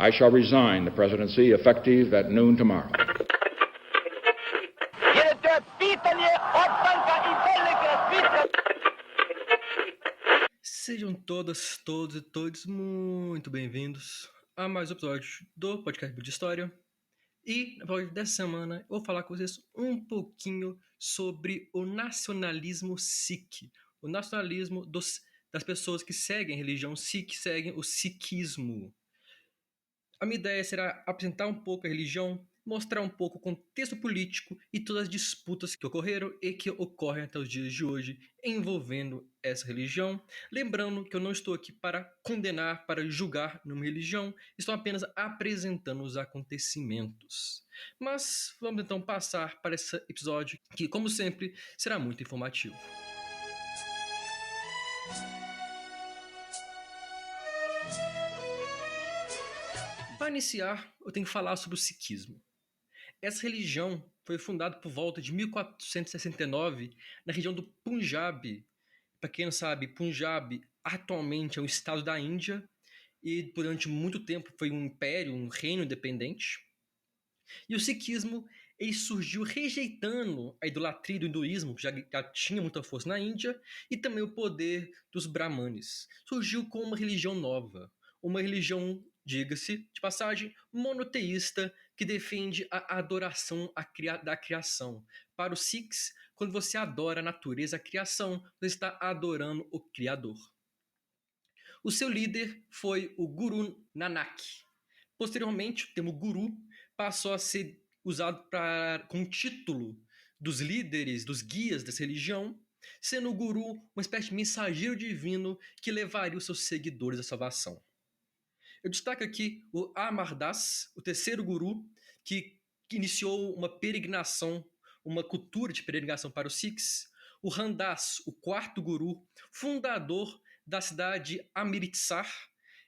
I shall resign the presidency effective at noon tomorrow. Sejam todas, todos e todos muito bem-vindos a mais um episódio do Podcast de História. E no episódio dessa semana eu vou falar com vocês um pouquinho sobre o nacionalismo Sikh. O nacionalismo das pessoas que seguem a religião Sikh, seguem o Sikhismo. A minha ideia será apresentar um pouco a religião, mostrar um pouco o contexto político e todas as disputas que ocorreram e que ocorrem até os dias de hoje envolvendo essa religião. Lembrando que eu não estou aqui para condenar, para julgar nenhuma religião, estou apenas apresentando os acontecimentos. Mas vamos então passar para esse episódio que, como sempre, será muito informativo. Para iniciar, eu tenho que falar sobre o Sikhismo. Essa religião foi fundada por volta de 1469 na região do Punjab. Para quem não sabe, Punjab atualmente é um estado da Índia e durante muito tempo foi um império, um reino independente. E o Sikhismo ele surgiu rejeitando a idolatria do hinduísmo, que já tinha muita força na Índia, e também o poder dos brahmanes. Surgiu como uma religião nova, uma religião, diga-se de passagem, monoteísta, que defende a adoração da criação. Para os Sikhs, quando você adora a natureza, a criação, você está adorando o Criador. O seu líder foi o Guru Nanak. Posteriormente, o termo guru passou a ser usado como título dos líderes, dos guias dessa religião, sendo o guru uma espécie de mensageiro divino que levaria os seus seguidores à salvação. Eu destaco aqui o Amar Das, o terceiro guru, que iniciou uma peregrinação, uma cultura de peregrinação para os Sikhs. O Ramdas, o quarto guru, fundador da cidade Amritsar,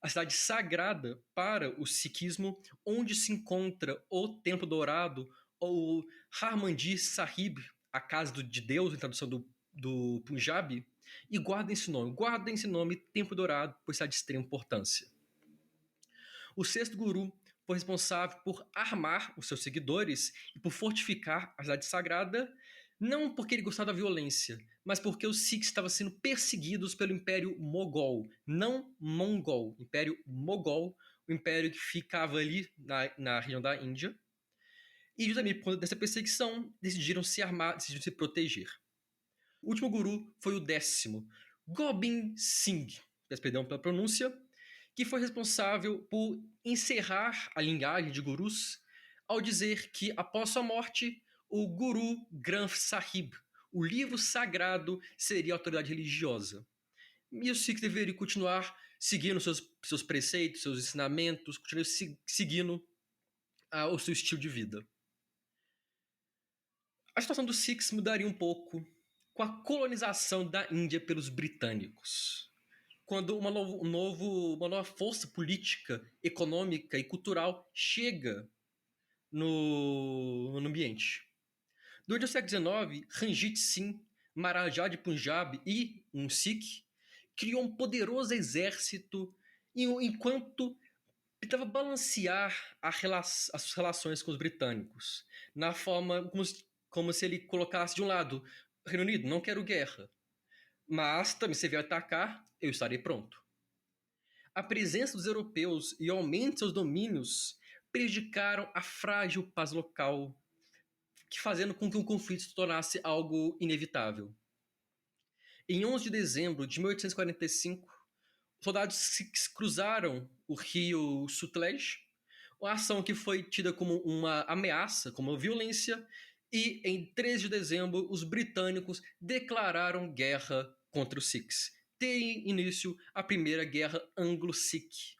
a cidade sagrada para o Sikhismo, onde se encontra o Templo Dourado, ou Harmandir Sahib, a casa de Deus, em tradução do Punjab. E guardem esse nome, Templo Dourado, pois é de extrema importância. O sexto guru foi responsável por armar os seus seguidores e por fortificar a cidade sagrada, não porque ele gostava da violência, mas porque os Sikhs estavam sendo perseguidos pelo Império Mogol, não Mongol, Império Mogol, o império que ficava ali na região da Índia. E justamente por conta dessa perseguição, decidiram se armar, decidiram se proteger. O último guru foi o 10º, Gobind Singh, peço perdão pela pronúncia, que foi responsável por encerrar a linhagem de gurus ao dizer que, após sua morte, o Guru Granth Sahib, o livro sagrado, seria a autoridade religiosa. E os Sikhs deveriam continuar seguindo seus preceitos, seus ensinamentos, continuar seguindo o seu estilo de vida. A situação dos Sikhs mudaria um pouco com a colonização da Índia pelos britânicos, quando uma nova força política, econômica e cultural chega no ambiente. Durante o século XIX, Ranjit Singh, Maharaja de Punjab e um Sikh, criou um poderoso exército enquanto tentava balancear as relações com os britânicos, na forma como se ele colocasse de um lado, Reino Unido, não quero guerra, mas também se vier atacar, eu estarei pronto. A presença dos europeus e o aumento de seus domínios prejudicaram a frágil paz local, fazendo com que o conflito se tornasse algo inevitável. Em 11 de dezembro de 1845, soldados Sikhs cruzaram o rio Sutlej, uma ação que foi tida como uma ameaça, como uma violência, e em 13 de dezembro os britânicos declararam guerra contra os Sikhs. Tem início a Primeira Guerra Anglo-Sikh.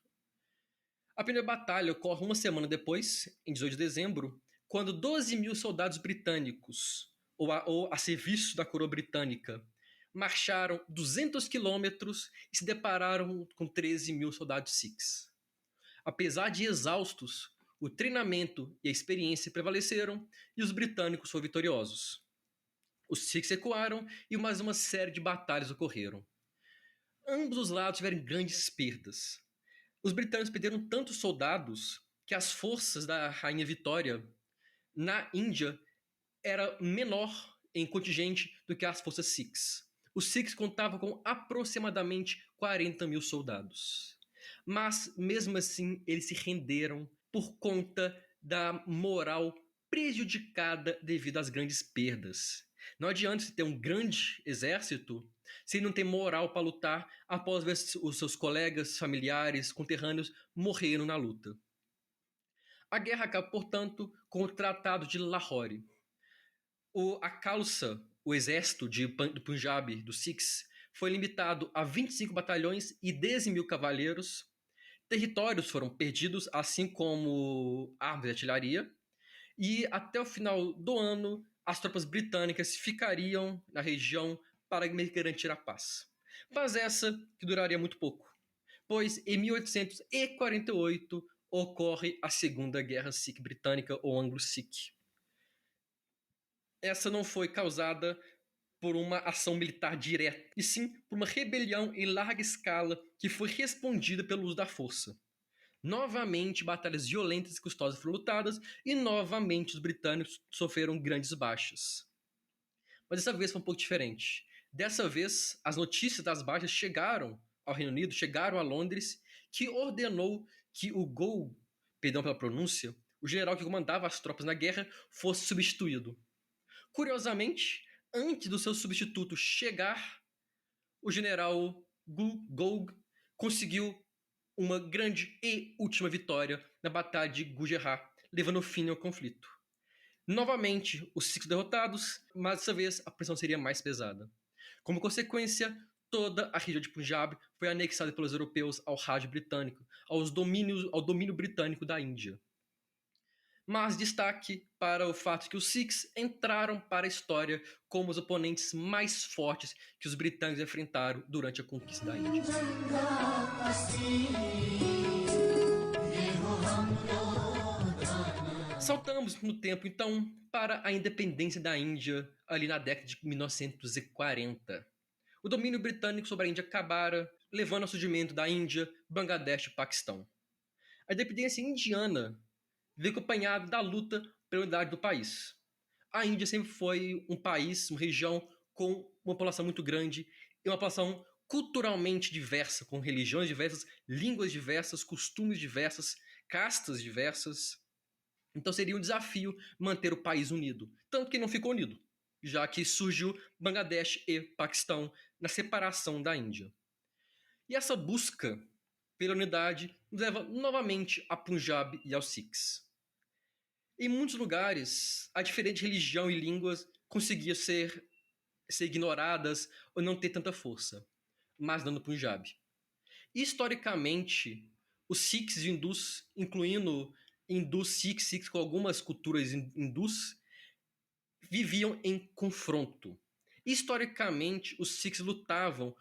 A primeira batalha ocorre uma semana depois, em 18 de dezembro, quando 12 mil soldados britânicos, ou a serviço da coroa britânica, marcharam 200 quilômetros e se depararam com 13 mil soldados Sikhs. Apesar de exaustos, o treinamento e a experiência prevaleceram e os britânicos foram vitoriosos. Os Sikhs recuaram e mais uma série de batalhas ocorreram. Ambos os lados tiveram grandes perdas. Os britânicos perderam tantos soldados que as forças da Rainha Vitória na Índia era menor em contingente do que as forças Sikhs. Os Sikhs contavam com aproximadamente 40 mil soldados. Mas, mesmo assim, eles se renderam por conta da moral prejudicada devido às grandes perdas. Não adianta você ter um grande exército se não tem moral para lutar após ver os seus colegas, familiares, conterrâneos morreram na luta. A guerra acaba, portanto, com o Tratado de Lahore. A Khalsa, o exército do Punjab, dos Sikhs, foi limitado a 25 batalhões e 10 mil cavaleiros. Territórios foram perdidos, assim como armas e artilharia. E até o final do ano, as tropas britânicas ficariam na região para garantir a paz. Paz essa que duraria muito pouco, pois em 1848 ocorre a Segunda Guerra Sikh-Britânica ou Anglo-Sikh. Essa não foi causada por uma ação militar direta, e sim por uma rebelião em larga escala que foi respondida pelo uso da força. Novamente, batalhas violentas e custosas foram lutadas e novamente os britânicos sofreram grandes baixas. Mas dessa vez foi um pouco diferente. Dessa vez, as notícias das baixas chegaram ao Reino Unido, chegaram a Londres, que ordenou que o Gou, perdão pela pronúncia, o general que comandava as tropas na guerra, fosse substituído. Curiosamente, antes do seu substituto chegar, o general Gou conseguiu uma grande e última vitória na Batalha de Gujarat, levando fim ao conflito. Novamente, os Sikhs derrotados, mas dessa vez a pressão seria mais pesada. Como consequência, toda a região de Punjab foi anexada pelos europeus ao Raj britânico, ao domínio britânico da Índia. Mas destaque para o fato de que os Sikhs entraram para a história como os oponentes mais fortes que os britânicos enfrentaram durante a conquista da Índia. Saltamos no tempo, então, para a independência da Índia, ali na década de 1940. O domínio britânico sobre a Índia acabara, levando ao surgimento da Índia, Bangladesh e Paquistão. A independência indiana veio acompanhada da luta pela unidade do país. A Índia sempre foi um país, uma região com uma população muito grande e uma população culturalmente diversa, com religiões diversas, línguas diversas, costumes diversas, castas diversas. Então seria um desafio manter o país unido. Tanto que não ficou unido, já que surgiu Bangladesh e Paquistão na separação da Índia. E essa busca pela unidade nos leva novamente a Punjab e aos Sikhs. Em muitos lugares, a diferente religião e línguas conseguiam ser ignoradas ou não ter tanta força, mas não no Punjab. Historicamente, os Sikhs e hindus, incluindo hindus, Sikhs com algumas culturas hindus, viviam em confronto. Historicamente, os Sikhs lutavam,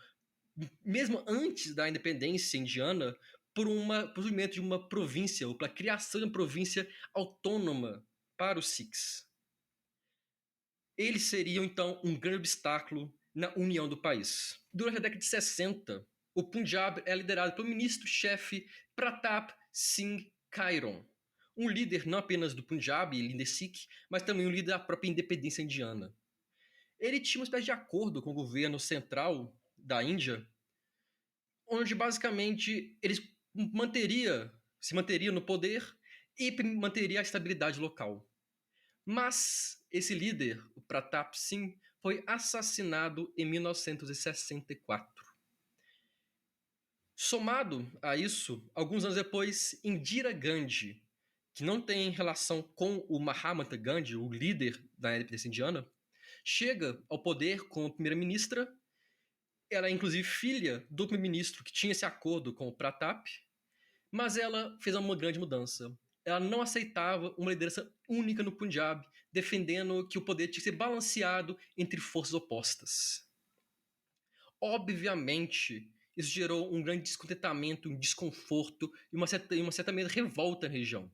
mesmo antes da independência indiana, por surgimento de uma província, ou pela criação de uma província autônoma para os Sikhs. Eles seriam, então, um grande obstáculo na união do país. Durante a década de 60, o Punjab é liderado pelo ministro-chefe Pratap Singh Kairon, um líder não apenas do Punjab e líder Sikh, mas também um líder da própria independência indiana. Ele tinha uma espécie de acordo com o governo central da Índia, onde basicamente ele se manteria no poder e manteria a estabilidade local. Mas esse líder, o Pratap Singh, foi assassinado em 1964. Somado a isso, alguns anos depois, Indira Gandhi, que não tem relação com o Mahatma Gandhi, o líder da independência indiana, chega ao poder como primeira-ministra. Ela é inclusive filha do primeiro-ministro que tinha esse acordo com o Pratap, mas ela fez uma grande mudança. Ela não aceitava uma liderança única no Punjab, defendendo que o poder tinha que ser balanceado entre forças opostas. Obviamente, isso gerou um grande descontentamento, um desconforto e uma certa revolta na região.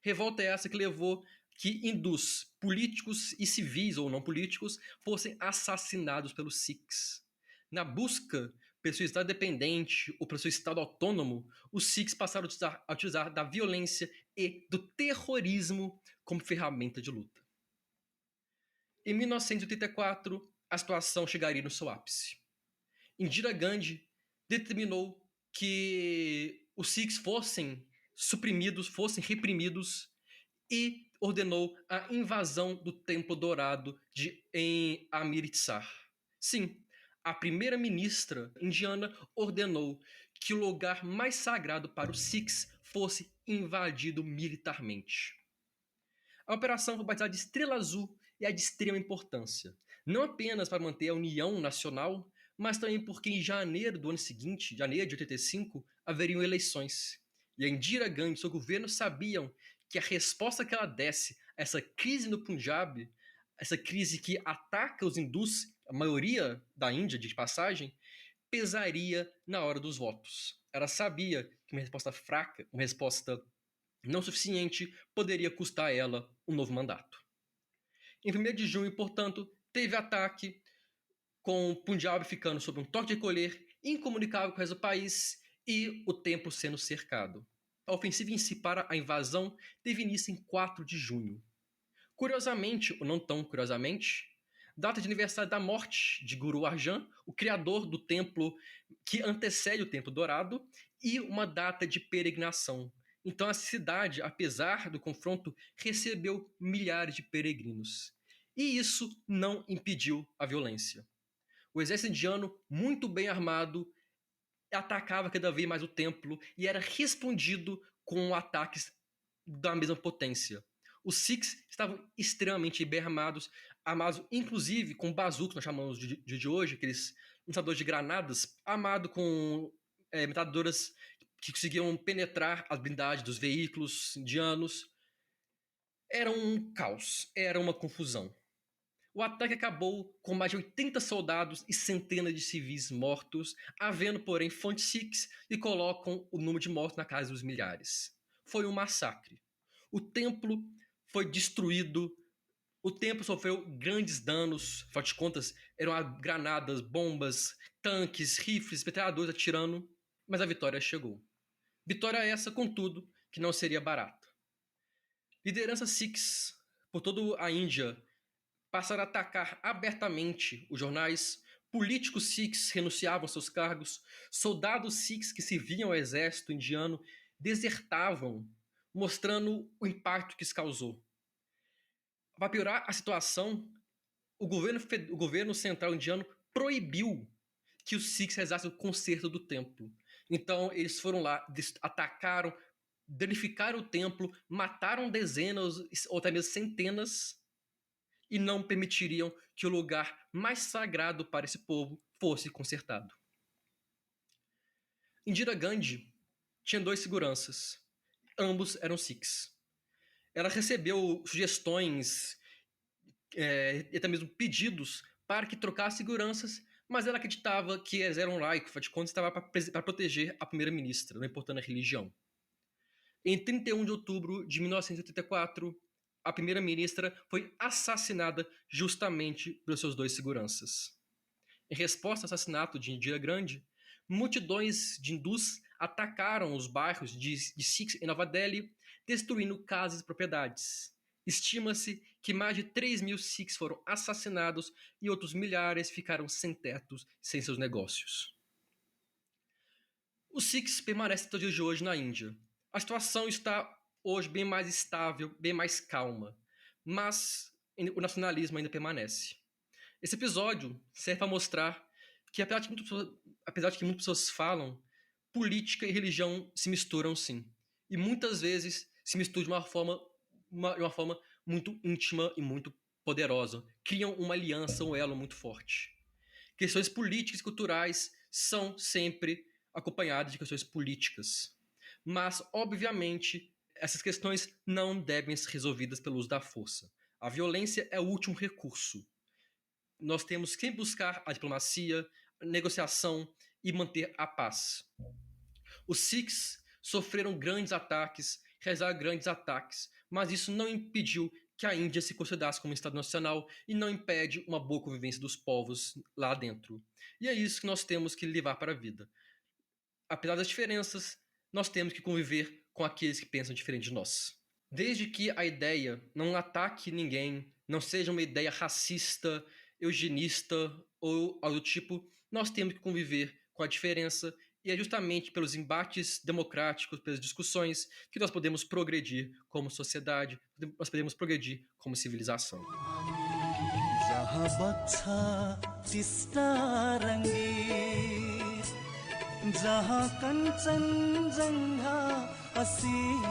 Revolta essa que levou que hindus, políticos e civis ou não políticos, fossem assassinados pelos Sikhs, na busca pelo seu Estado dependente ou pelo seu Estado autônomo, os Sikhs passaram a utilizar da violência e do terrorismo como ferramenta de luta. Em 1984, a situação chegaria no seu ápice. Indira Gandhi determinou que os Sikhs fossem suprimidos, fossem reprimidos e ordenou a invasão do Templo Dourado em Amritsar. Sim, a primeira-ministra indiana ordenou que o lugar mais sagrado para os Sikhs fosse invadido militarmente. A operação foi batizada de Estrela Azul e é de extrema importância, não apenas para manter a união nacional, mas também porque em janeiro do ano seguinte, janeiro de 85, haveriam eleições. E a Indira Gandhi e seu governo sabiam que a resposta que ela desse a essa crise no Punjab, essa crise que ataca os hindus, a maioria da Índia, de passagem, pesaria na hora dos votos. Ela sabia que uma resposta fraca, uma resposta não suficiente, poderia custar a ela um novo mandato. Em 1º de junho, portanto, teve ataque, com o Punjab ficando sob um toque de recolher, incomunicável com o resto do país e o templo sendo cercado. A ofensiva em si para a invasão teve início em 4 de junho. Curiosamente, ou não tão curiosamente, data de aniversário da morte de Guru Arjan, o criador do templo que antecede o Templo Dourado, e uma data de peregrinação. Então a cidade, apesar do confronto, recebeu milhares de peregrinos. E isso não impediu a violência. O exército indiano, muito bem armado, atacava cada vez mais o templo e era respondido com ataques da mesma potência. Os Sikhs estavam extremamente bem armados inclusive com bazucas, nós chamamos de hoje, aqueles lançadores de granadas, armado com metralhadoras que conseguiam penetrar as blindagens dos veículos indianos. Era um caos, era uma confusão. O ataque acabou com mais de 80 soldados e centenas de civis mortos, havendo, porém, fontes Sikhs que colocam o número de mortos na casa dos milhares. Foi um massacre. O templo foi destruído, o templo sofreu grandes danos, afinal de contas, eram granadas, bombas, tanques, rifles, metralhadores atirando, mas a vitória chegou. Vitória essa, contudo, que não seria barata. Lideranças Sikhs por toda a Índia passaram a atacar abertamente os jornais, políticos Sikhs renunciavam aos seus cargos, soldados Sikhs que serviam ao exército indiano desertavam, mostrando o impacto que isso causou. Para piorar a situação, o governo central indiano proibiu que os Sikhs realizassem o concerto do templo. Então eles foram lá, atacaram, danificaram o templo, mataram dezenas ou até mesmo centenas e não permitiriam que o lugar mais sagrado para esse povo fosse consertado. Indira Gandhi tinha 2 seguranças. Ambos eram Sikhs. Ela recebeu sugestões e até mesmo pedidos para que trocasse seguranças, mas ela acreditava que eles eram laicos, afinal de contas estava para proteger a primeira-ministra, não importando a religião. Em 31 de outubro de 1984, a primeira-ministra foi assassinada justamente pelos seus 2 seguranças. Em resposta ao assassinato de Indira Gandhi, multidões de hindus atacaram os bairros de Sikhs em Nova Delhi, destruindo casas e propriedades. Estima-se que mais de 3.000 Sikhs foram assassinados e outros milhares ficaram sem tetos, sem seus negócios. Os Sikhs permanecem até os dias de hoje na Índia. A situação está hoje bem mais estável, bem mais calma, mas o nacionalismo ainda permanece. Esse episódio serve para mostrar que, apesar de que muitas pessoas falam, política e religião se misturam sim. E muitas vezes se misturam de uma forma muito íntima e muito poderosa. Criam uma aliança, um elo muito forte. Questões políticas e culturais são sempre acompanhadas de questões políticas. Mas, obviamente, essas questões não devem ser resolvidas pelo uso da força. A violência é o último recurso. Nós temos que buscar a diplomacia, a negociação e manter a paz. Os Sikhs sofreram grandes ataques, realizaram grandes ataques, mas isso não impediu que a Índia se considerasse como um Estado nacional e não impede uma boa convivência dos povos lá dentro. E é isso que nós temos que levar para a vida. Apesar das diferenças, nós temos que conviver com aqueles que pensam diferente de nós. Desde que a ideia não ataque ninguém, não seja uma ideia racista, eugenista ou algo do tipo, nós temos que conviver com a diferença e é justamente pelos embates democráticos, pelas discussões, que nós podemos progredir como sociedade, nós podemos progredir como civilização. जहाँ बग्छ टिस्टा रङ्गीत, जहाँ कञ्चनजङ्घा असीम,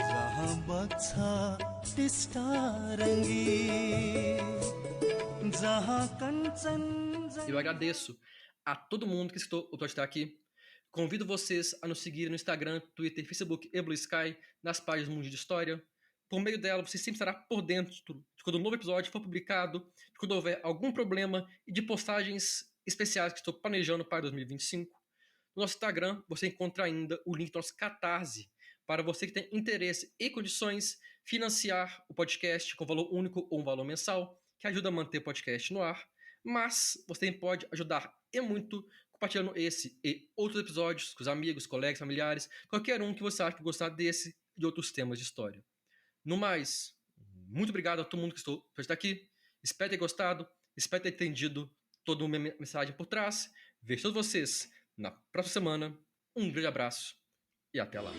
जहाँ बग्छ टिस्टा रङ्गीत, जहाँ Kanchenjunga. Eu agradeço a todo mundo que escutou o estar aqui. Convido vocês a nos seguir no Instagram, Twitter, Facebook e Blue Sky, nas páginas do Mundo de História. Por meio dela, você sempre estará por dentro de quando um novo episódio for publicado, de quando houver algum problema e de postagens especiais que estou planejando para 2025. No nosso Instagram, você encontra ainda o link do nosso Catarse, para você que tem interesse e condições financiar o podcast com valor único ou um valor mensal, que ajuda a manter o podcast no ar. Mas você também pode ajudar e muito compartilhando esse e outros episódios com os amigos, colegas, familiares, qualquer um que você acha que gostar desse e de outros temas de história. No mais, muito obrigado a todo mundo que está aqui. Espero ter gostado, espero ter entendido toda a minha mensagem por trás. Vejo todos vocês na próxima semana. Um grande abraço e até lá.